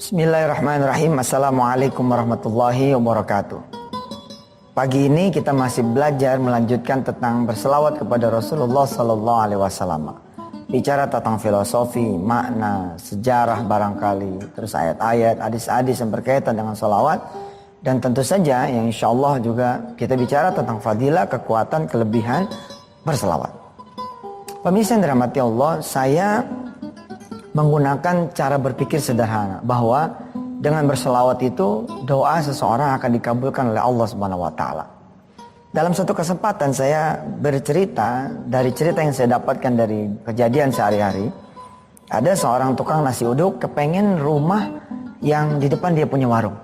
Bismillahirrahmanirrahim. Assalamualaikum warahmatullahi wabarakatuh. Pagi ini kita masih belajar melanjutkan tentang berselawat kepada Rasulullah Sallallahu Alaihi Wasallam. Bicara tentang filosofi, makna, sejarah barangkali, terus ayat-ayat, hadis-hadis yang berkaitan dengan salawat, dan tentu saja yang insya Allah juga kita bicara tentang fadilah, kekuatan, kelebihan berselawat. Pemirsa yang dirahmati Allah, saya menggunakan cara berpikir sederhana bahwa dengan berselawat itu doa seseorang akan dikabulkan oleh Allah Subhanahu wa taala. Dalam satu kesempatan saya bercerita dari cerita yang saya dapatkan dari kejadian sehari-hari. Ada seorang tukang nasi uduk kepengen rumah yang di depan dia punya warung.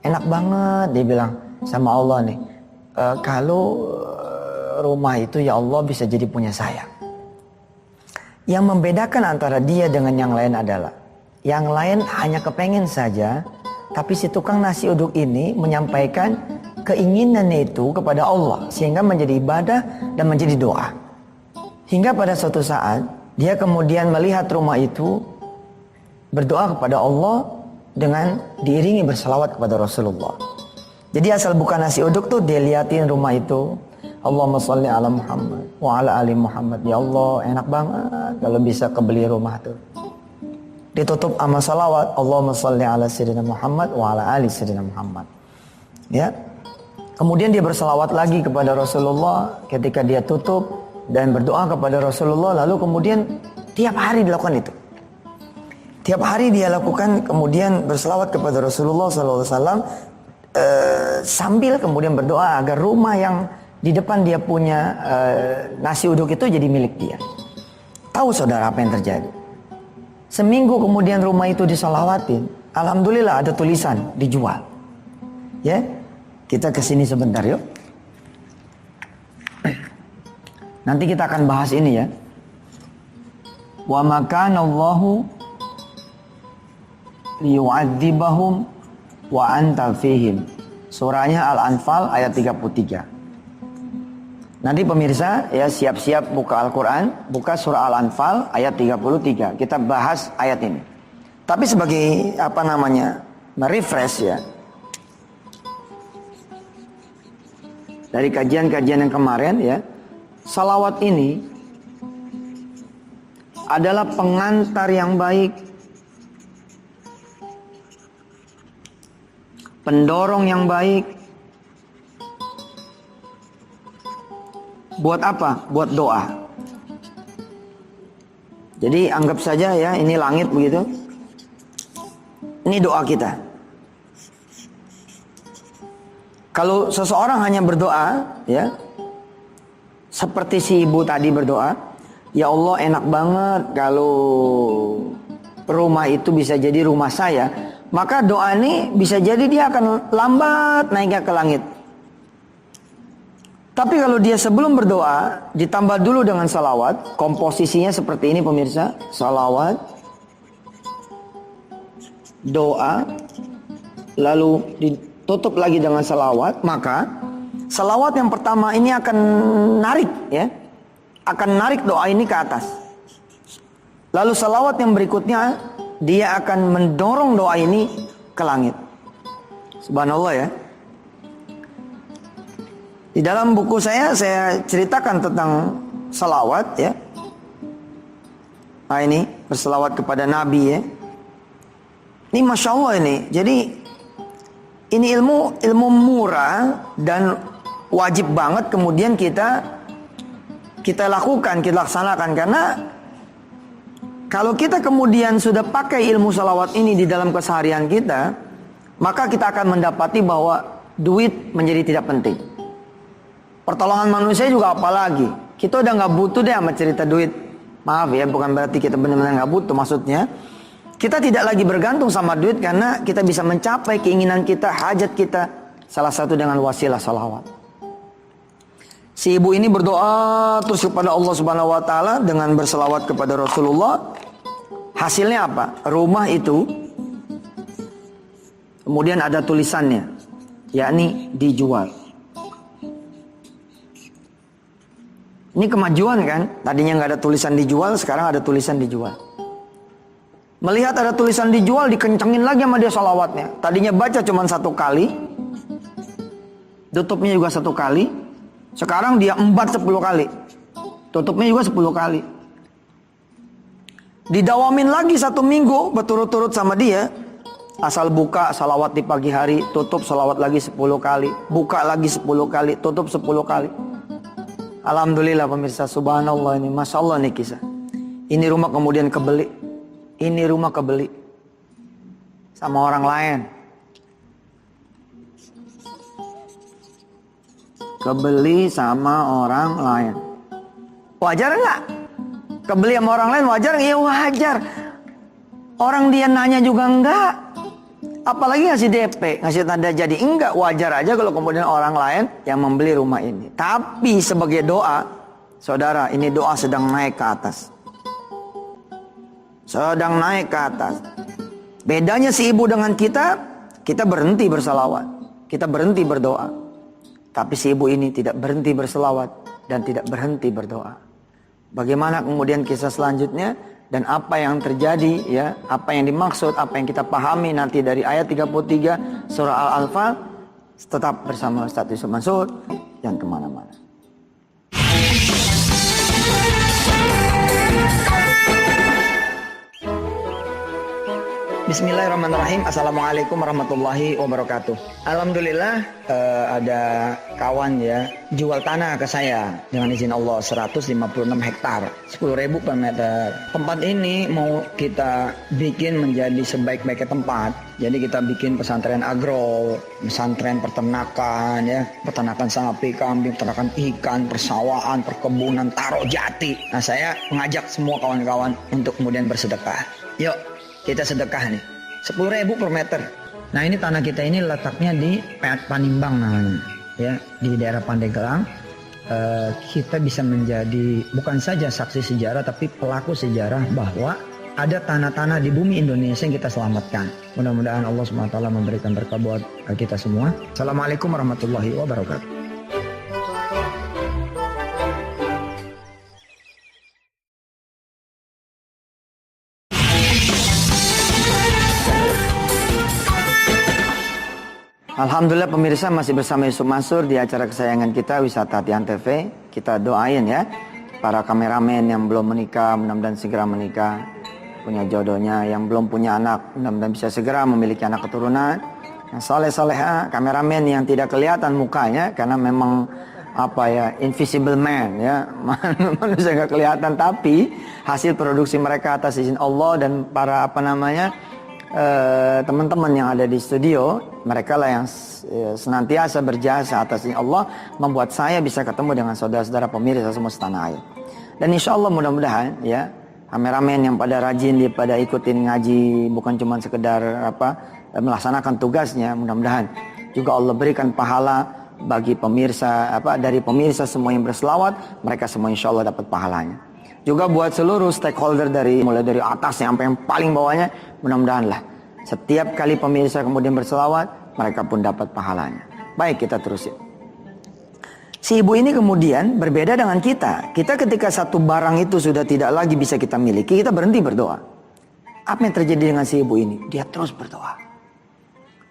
Enak banget, dia bilang sama Allah nih, kalau rumah itu ya Allah bisa jadi punya saya. Yang membedakan antara dia dengan yang lain adalah yang lain hanya kepengen saja, tapi si tukang nasi uduk ini menyampaikan keinginannya itu kepada Allah sehingga menjadi ibadah dan menjadi doa. Hingga pada suatu saat dia kemudian melihat rumah itu, berdoa kepada Allah dengan diiringi berselawat kepada Rasulullah. Jadi asal bukan nasi uduk tuh dia liatin rumah itu, Allahumma sholli ala Muhammad wa ala ali Muhammad. Ya Allah, enak banget kalau bisa kebeli rumah tuh. Ditutup sama salawat, Allahumma sholli ala sayyidina Muhammad wa ala ali sayyidina Muhammad. Ya. Kemudian dia berselawat lagi kepada Rasulullah ketika dia tutup dan berdoa kepada Rasulullah, lalu kemudian tiap hari dilakukan itu. Tiap hari dia lakukan, kemudian berselawat kepada Rasulullah SAW sambil kemudian berdoa agar rumah yang di depan dia punya nasi uduk itu jadi milik dia. Tahu saudara apa yang terjadi? Seminggu kemudian rumah itu disolawatin. Alhamdulillah ada tulisan dijual. Ya, kita kesini sebentar yuk. Nanti kita akan bahas ini ya. Wa makanallahu liyu'adzibahum wa anta fihim. Surahnya Al-Anfal ayat 33. Nanti pemirsa ya siap-siap buka Al-Quran, buka surah Al-Anfal ayat 33. Kita bahas ayat ini. Tapi sebagai merefresh ya. Dari kajian-kajian yang kemarin ya, salawat ini adalah pengantar yang baik, pendorong yang baik. Buat apa? Buat doa. Jadi anggap saja ya, ini langit begitu. Ini doa kita. Kalau seseorang hanya berdoa, ya, seperti si ibu tadi berdoa, ya Allah enak banget kalau rumah itu bisa jadi rumah saya. Maka doa ini bisa jadi dia akan lambat naiknya ke langit. Tapi kalau dia sebelum berdoa ditambah dulu dengan salawat, komposisinya seperti ini pemirsa, salawat, doa, lalu ditutup lagi dengan salawat, maka salawat yang pertama ini akan narik ya, akan narik doa ini ke atas. Lalu salawat yang berikutnya dia akan mendorong doa ini ke langit. Subhanallah ya. Di dalam buku saya ceritakan tentang salawat ya. Nah ini berselawat kepada Nabi ya. Ini Masya Allah ini. Jadi ini ilmu murah dan wajib banget kemudian kita lakukan, kita laksanakan. Karena kalau kita kemudian sudah pakai ilmu salawat ini di dalam keseharian kita, maka kita akan mendapati bahwa duit menjadi tidak penting. Pertolongan manusia juga apalagi. Kita udah gak butuh deh sama cerita duit. Maaf ya, bukan berarti kita benar-benar gak butuh. Maksudnya, kita tidak lagi bergantung sama duit karena kita bisa mencapai keinginan kita, hajat kita. Salah satu dengan wasilah salawat. Si ibu ini berdoa terus kepada Allah Subhanahu wa taala dengan berselawat kepada Rasulullah. Hasilnya apa? Rumah itu kemudian ada tulisannya, yakni dijual. Ini kemajuan kan? Tadinya nggak ada tulisan dijual, sekarang ada tulisan dijual. Melihat ada tulisan dijual, dikencengin lagi sama dia sholawatnya. Tadinya baca cuma 1 kali, tutupnya juga 1 kali. Sekarang dia embat 10 kali, tutupnya juga 10 kali. Didawamin lagi 1 minggu berturut-turut sama dia. Asal buka salawat di pagi hari, tutup salawat lagi 10 kali, buka lagi 10 kali, tutup 10 kali. Alhamdulillah pemirsa, subhanallah, ini Masya Allah nih kisah. Ini rumah kemudian kebeli. Ini rumah kebeli sama orang lain. Kebeli sama orang lain. Wajar nggak? Kebeli sama orang lain wajar? Iya wajar. Orang dia nanya juga enggak. Apalagi ngasih DP, ngasih tanda jadi, enggak, wajar aja kalau kemudian orang lain yang membeli rumah ini. Tapi sebagai doa, saudara, ini doa sedang naik ke atas. Sedang naik ke atas. Bedanya si ibu dengan kita berhenti bersalawat, kita berhenti berdoa. Tapi si ibu ini tidak berhenti berselawat dan tidak berhenti berdoa. Bagaimana kemudian kisah selanjutnya? Dan apa yang terjadi, ya, apa yang dimaksud, apa yang kita pahami nanti dari ayat 33 surah Al-Anfal. Tetap bersama Ustaz Yusuf Mansur, jangan kemana-mana. Bismillahirrahmanirrahim. Assalamualaikum warahmatullahi wabarakatuh. Alhamdulillah ada kawan ya jual tanah ke saya dengan izin Allah 156 hektar 10.000 per meter. Tempat ini mau kita bikin menjadi sebaik-baiknya tempat. Jadi kita bikin pesantren agro, pesantren peternakan ya, peternakan sapi, kambing, peternakan ikan, persawahan, perkebunan, taro jati. Nah, saya mengajak semua kawan-kawan untuk kemudian bersedekah. Yuk kita sedekah nih 10.000 per meter. Nah ini tanah kita ini letaknya di Panimbang namanya ya, di daerah Pandeglang. Kita bisa menjadi bukan saja saksi sejarah tapi pelaku sejarah bahwa ada tanah-tanah di bumi Indonesia yang kita selamatkan. Mudah-mudahan Allah SWT memberikan berkah buat kita semua. Assalamualaikum warahmatullahi wabarakatuh. Alhamdulillah pemirsa, masih bersama Yusuf Mansur di acara kesayangan kita Wisata Hati Antv. Kita doain ya para kameramen yang belum menikah, mudah-mudahan segera menikah, punya jodohnya. Yang belum punya anak, mudah-mudahan bisa segera memiliki anak keturunan. Yang soleh-soleha, kameramen yang tidak kelihatan mukanya karena memang apa ya, invisible man ya, manusia nggak kelihatan, tapi hasil produksi mereka atas izin Allah dan para apa namanya teman-teman yang ada di studio, mereka lah yang senantiasa berjasa atas izin Allah membuat saya bisa ketemu dengan saudara-saudara pemirsa semua setanah air. Dan insya Allah mudah-mudahan ya kameramen yang pada rajin, dia pada ikutin ngaji, bukan cuma sekedar apa melaksanakan tugasnya, mudah-mudahan juga Allah berikan pahala bagi pemirsa apa dari pemirsa semua yang berselawat, mereka semua insya Allah dapat pahalanya. Juga buat seluruh stakeholder dari mulai dari atas sampai yang paling bawahnya, mudah-mudahan lah setiap kali pemirsa kemudian berselawat, mereka pun dapat pahalanya. Baik, kita terusin. Si ibu ini kemudian berbeda dengan kita. Kita ketika satu barang itu sudah tidak lagi bisa kita miliki, kita berhenti berdoa. Apa yang terjadi dengan si ibu ini? Dia terus berdoa.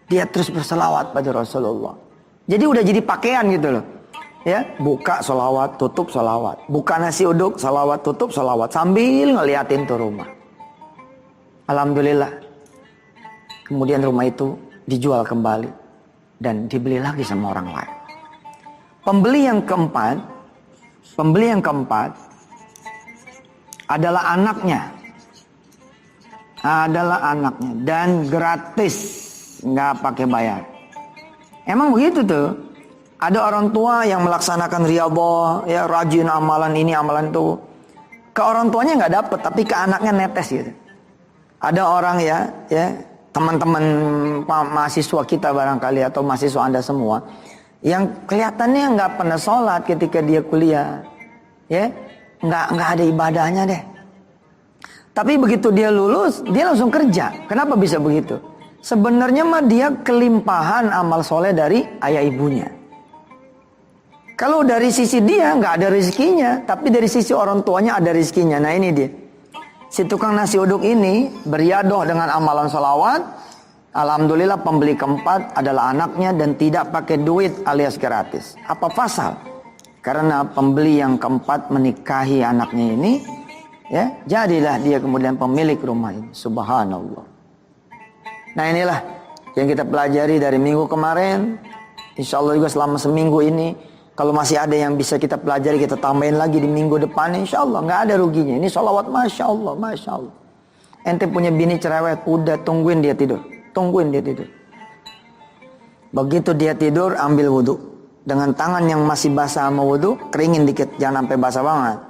Dia terus berselawat pada Rasulullah. Jadi udah jadi pakaian gitu loh. Ya, buka solawat, tutup solawat. Buka nasi uduk, solawat, tutup solawat. Sambil ngeliatin tuh rumah. Alhamdulillah. Kemudian rumah itu dijual kembali. Dan dibeli lagi sama orang lain. Pembeli yang keempat adalah anaknya. Dan gratis. Nggak pakai bayar. Emang begitu tuh. Ada orang tua yang melaksanakan riyadhah, ya rajin amalan ini, amalan itu. Ke orang tuanya nggak dapet, tapi ke anaknya netes gitu. Ada orang ya teman-teman mahasiswa kita barangkali atau mahasiswa Anda semua yang kelihatannya nggak pernah sholat ketika dia kuliah, ya nggak ada ibadahnya deh. Tapi begitu dia lulus, dia langsung kerja. Kenapa bisa begitu? Sebenarnya mah dia kelimpahan amal soleh dari ayah ibunya. Kalau dari sisi dia nggak ada rezekinya, tapi dari sisi orang tuanya ada rezekinya. Nah ini dia. Si tukang nasi uduk ini beriadoh dengan amalan salawat. Alhamdulillah pembeli keempat adalah anaknya dan tidak pakai duit alias gratis. Apa pasal? Karena pembeli yang keempat menikahi anaknya ini, ya, jadilah dia kemudian pemilik rumah ini. Subhanallah. Nah, inilah yang kita pelajari dari minggu kemarin. Insya Allah juga selama seminggu ini, kalau masih ada yang bisa kita pelajari, kita tambahin lagi di minggu depan. Insya Allah nggak ada ruginya. Ini sholawat, masya Allah, masya Allah. Ente punya bini cerewet, udah tungguin dia tidur, tungguin dia tidur. Begitu dia tidur, ambil wudhu dengan tangan yang masih basah sama wudhu, keringin dikit, jangan sampai basah banget.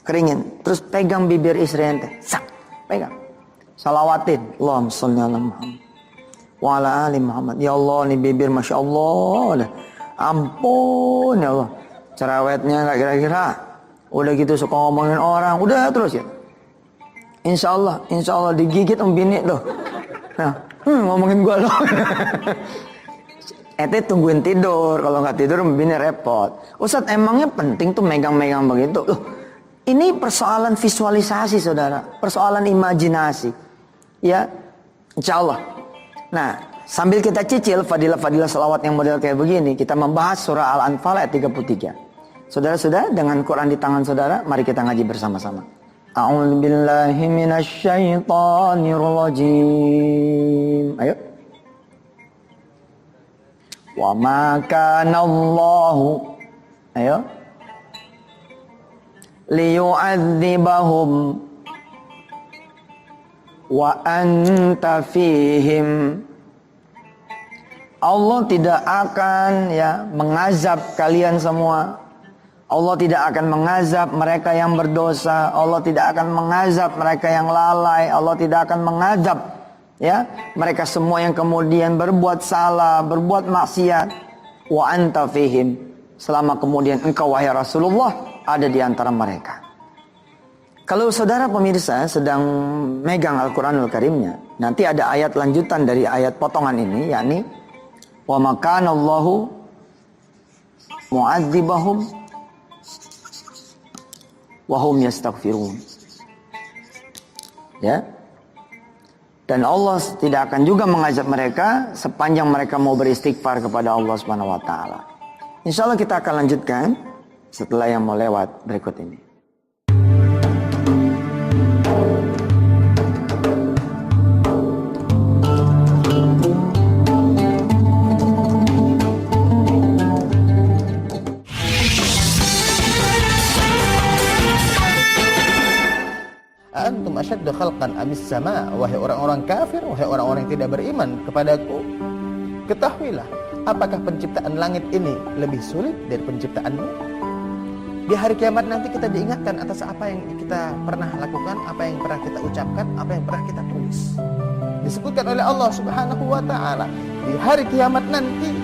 Keringin, terus pegang bibir istri ente, sak, pegang. Salawatin, Allahumma sholli ala Muhammad wa ala ali Muhammad. Ya Allah, nih bibir masya Allah, ampun ya Allah, cerewetnya nggak kira-kira. Udah gitu suka ngomongin orang, udah terus ya. Insya Allah digigit bini loh. Nah, ngomongin gua loh. Ente tungguin tidur, kalau nggak tidur bini repot. Ustadz, emangnya penting tuh megang-megang begitu? Loh, ini persoalan visualisasi saudara, persoalan imajinasi, ya, insya Allah. Nah, sambil kita cicil fadilah-fadilah salawat yang model kayak begini, kita membahas surah Al-Anfal ayat 33. Saudara-saudara, dengan Quran di tangan saudara, mari kita ngaji bersama-sama. A'udzubillahi minasyaitonirrajim. Ayo. Wa ma kana Allahu, ayo, liyu'adzibahum wa anta fihim. Allah tidak akan mengazab kalian semua. Allah tidak akan mengazab mereka yang berdosa. Allah tidak akan mengazab mereka yang lalai. Allah tidak akan mengazab mereka semua yang kemudian berbuat salah, berbuat maksiat. Wa anta fihim, selama kemudian engkau wahai Rasulullah ada di antara mereka. Kalau saudara pemirsa sedang megang Al-Quranul Karimnya, nanti ada ayat lanjutan dari ayat potongan ini, yakni wa ma kana Allahu mu'adzibahum wa hum yastaghfirun. Ya. Dan Allah tidak akan juga mengazab mereka sepanjang mereka mau beristighfar kepada Allah Subhanahu wa taala. Insyaallah kita akan lanjutkan setelah yang mau lewat berikut ini. Antum asyaddu khalqan amis sama, wahai orang-orang kafir, wahai orang-orang yang tidak beriman kepadaku, ketahuilah, apakah penciptaan langit ini lebih sulit dari penciptaanmu? Di hari kiamat nanti kita diingatkan atas apa yang kita pernah lakukan, apa yang pernah kita ucapkan, apa yang pernah kita tulis. Disebutkan oleh Allah Subhanahu wa taala, di hari kiamat nanti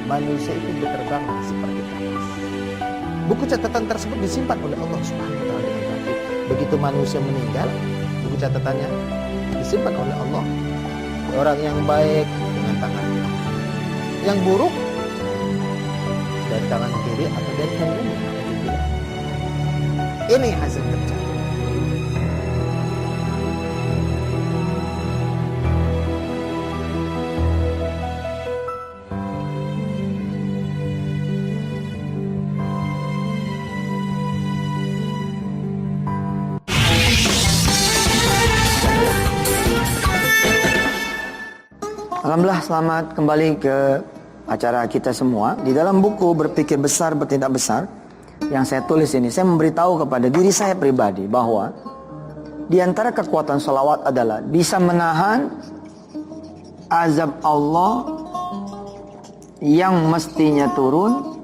manusia itu berterbangan seperti kapas. Buku catatan tersebut disimpan oleh Allah Subhanahu wa taala. Begitu manusia meninggal, buku catatannya disimpan oleh Allah. Orang yang baik dengan tangan kanan, yang buruk dari tangan kiri atau dari punggungnya. Ini hasil kerja. Alhamdulillah, selamat kembali ke acara kita semua. Di dalam buku Berpikir Besar Bertindak Besar yang saya tulis ini, saya memberitahu kepada diri saya pribadi bahwa di antara kekuatan sholawat adalah bisa menahan azab Allah yang mestinya turun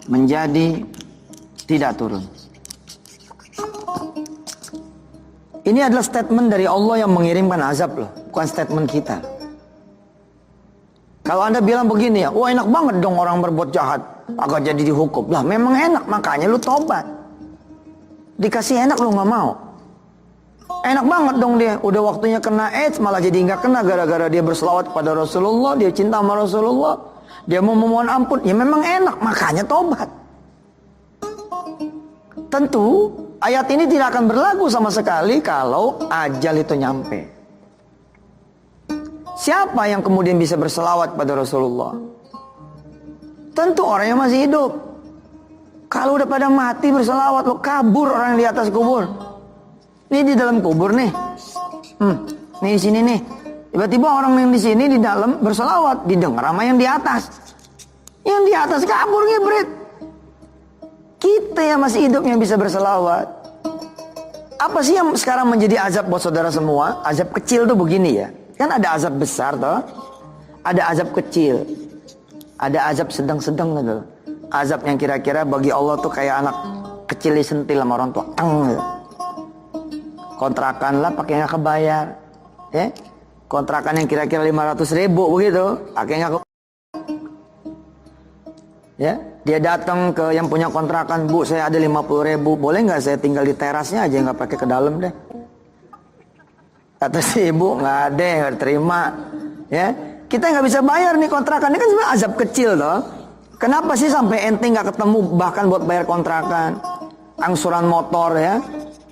menjadi tidak turun. Ini adalah statement dari Allah yang mengirimkan azab loh, bukan statement kita. Kalau Anda bilang begini ya, wah enak banget dong orang berbuat jahat, agak jadi dihukum. Lah memang enak, makanya lu tobat. Dikasih enak lu gak mau. Enak banget dong dia, udah waktunya kena AIDS malah jadi gak kena gara-gara dia berselawat kepada Rasulullah, dia cinta sama Rasulullah, dia mau memohon ampun. Ya memang enak, makanya tobat. tentu ayat ini tidak akan berlaku sama sekali kalau ajal itu nyampe. Siapa yang kemudian bisa berselawat pada Rasulullah? Tentu orang yang masih hidup. Kalau udah pada mati berselawat, lo kabur orang yang di atas kubur. Ini di dalam kubur nih. Nih di sini nih. Tiba-tiba orang yang di sini di dalam berselawat, didengar sama yang di atas. Yang di atas kabur ngibrit. Kita yang masih hidup yang bisa berselawat. Apa sih yang sekarang menjadi azab buat saudara semua? Azab kecil tuh begini ya. Kan ada azab besar toh. Ada azab kecil. Ada azab sedang-sedang gitu. Azab yang kira-kira bagi Allah tuh kayak anak kecil disentil sama orang tua. Gitu. Kontrakan lah pakai nggak kebayar. Ya? Kontrakan yang kira-kira 500.000 begitu. Pakai nggak ya, dia datang ke yang punya kontrakan, Bu, saya ada 50.000, boleh nggak saya tinggal di terasnya aja, nggak pakai ke dalam deh. Kata si ibu, nggak ada, nggak terima. Ya, kita nggak bisa bayar nih kontrakan, ini kan sebenarnya azab kecil loh. Kenapa sih sampai ente nggak ketemu bahkan buat bayar kontrakan, angsuran motor ya,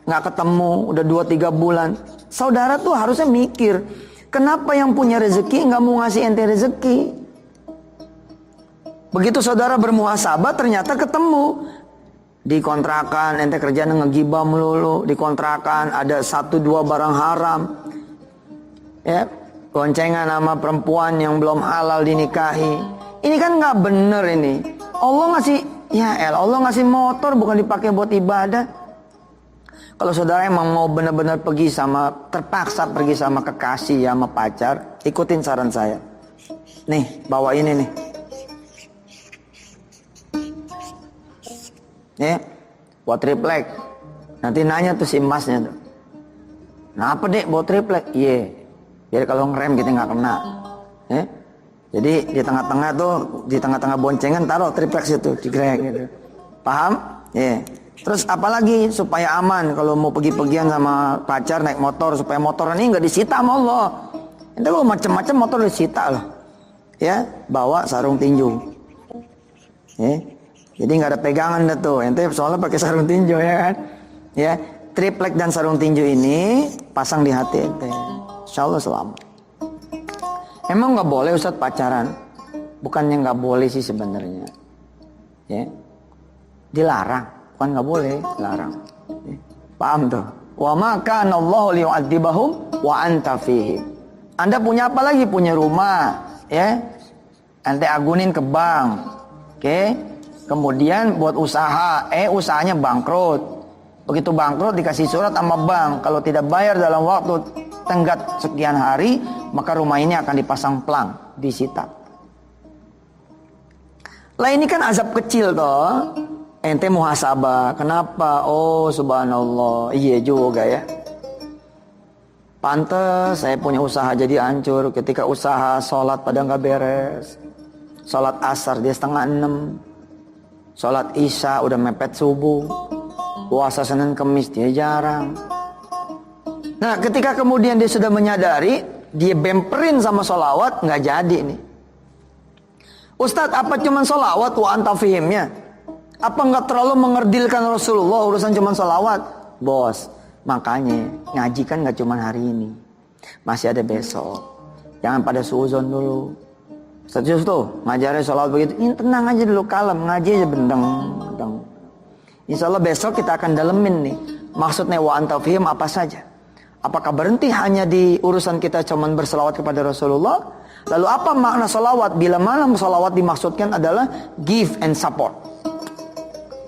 nggak ketemu, udah 2-3 bulan. Saudara tuh harusnya mikir, kenapa yang punya rezeki nggak mau ngasih ente rezeki? Begitu saudara bermuhasabah ternyata ketemu di kontrakan ente kerjaan ngegibah melulu, di kontrakan ada 1-2 barang haram, ya, goncengan sama perempuan yang belum halal dinikahi. Ini kan nggak bener ini. Allah ngasih, ya Allah ngasih motor bukan dipakai buat ibadah. Kalau saudara emang mau benar-benar pergi terpaksa pergi sama kekasih sama pacar, ikutin saran saya. Nih, bawa ini nih. Ya, buat triplek. Nanti nanya tuh si emasnya tuh. Kenapa dek buat triplek? Iya, biar kalau ngerem kita nggak kena. Ya, jadi di tengah-tengah tuh, di tengah-tengah boncengan taruh triplek situ, digrek gitu. Paham? Iya. Terus apalagi supaya aman kalau mau pergi-pergian sama pacar naik motor, supaya motor ini nggak disita sama Allah. Itu kalau macam-macam motor disita loh. Ya, bawa sarung tinju. Ya. Jadi nggak ada pegangan dah tuh, ente soalnya pakai sarung tinju ya kan, ya, triplek dan sarung tinju ini pasang di hati ente, insya Allah selamat. Emang nggak boleh Ustaz pacaran? Bukannya nggak boleh sih sebenarnya, ya, dilarang, bukan nggak boleh, larang. Ya. Paham tuh? Wa ma kana Allahu liyu'adzibahum wa anta fihim. Anda punya apa lagi? Punya rumah, ya, ente agunin ke bank, oke? Kemudian buat usaha, usahanya bangkrut. Begitu bangkrut dikasih surat sama bank, kalau tidak bayar dalam waktu tenggat sekian hari, maka rumah ini akan dipasang pelang, disita. Lah ini kan azab kecil toh. Ente muhasabah, kenapa? Oh subhanallah, iya juga ya. Pantes saya punya usaha jadi hancur ketika usaha sholat pada nggak beres. Sholat asar dia 5:30. Sholat isya udah mepet subuh. Puasa Senin Kemis dia jarang. Nah ketika kemudian dia sudah menyadari, dia bemperin sama sholawat, nggak jadi nih. Ustadz, apa cuman sholawat wa anta fihimnya? Apa nggak terlalu mengerdilkan Rasulullah urusan cuman sholawat? Bos, makanya ngaji kan nggak cuman hari ini, masih ada besok. Jangan pada suuzon dulu. Serius tuh, ngajarnya sholawat begitu, ini tenang aja dulu, kalem, ngaji aja bendeng. Insya Allah besok kita akan dalemin nih, maksudnya wa anta fihim apa saja. Apakah berhenti hanya di urusan kita cuman berselawat kepada Rasulullah? Lalu apa makna sholawat? Bila mana sholawat dimaksudkan adalah give and support.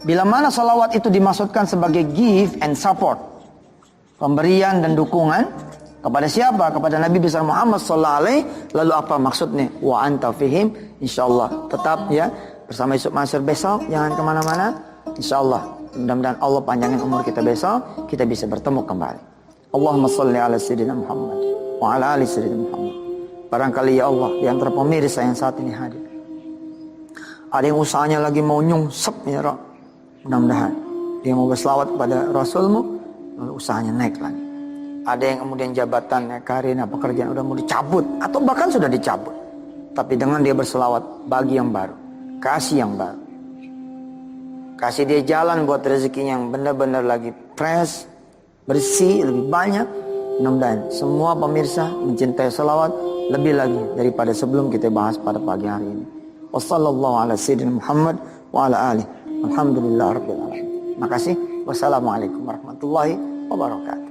Bila mana sholawat itu dimaksudkan sebagai give and support, pemberian dan dukungan, kepada siapa? Kepada Nabi besar Muhammad sallallahu alaihi. Lalu apa maksudnya? Wa anta fihim. Insyaallah tetap ya bersama Yusuf Mansur besok. Jangan kemana-mana. Insyaallah mudah-mudahan Allah panjangin umur kita besok, kita bisa bertemu kembali. Allahumma sholli ala sayyidina Muhammad wa ala ali sayyidina Muhammad. Barangkali ya Allah di antara pemirsa yang saat ini hadir, ada yang usahanya lagi mau nyungsep ya Rabb. Mudah-mudahan dia mau berselawat kepada Rasulmu, lalu usahanya naik lagi. Ada yang kemudian jabatannya, karirnya, pekerjaan udah mau dicabut atau bahkan sudah dicabut. Tapi dengan dia berselawat bagi yang baru, kasih yang baru. Kasih dia jalan buat rezekinya yang benar-benar lagi fresh, bersih, lebih banyak. Mudah-mudahan semua pemirsa mencintai salawat lebih lagi daripada sebelum kita bahas pada pagi hari ini. Wassallallahu ala sayyidina Muhammad wa ala alihi. Alhamdulillah rabbil alamin. Makasih. Wassalamualaikum warahmatullahi wabarakatuh.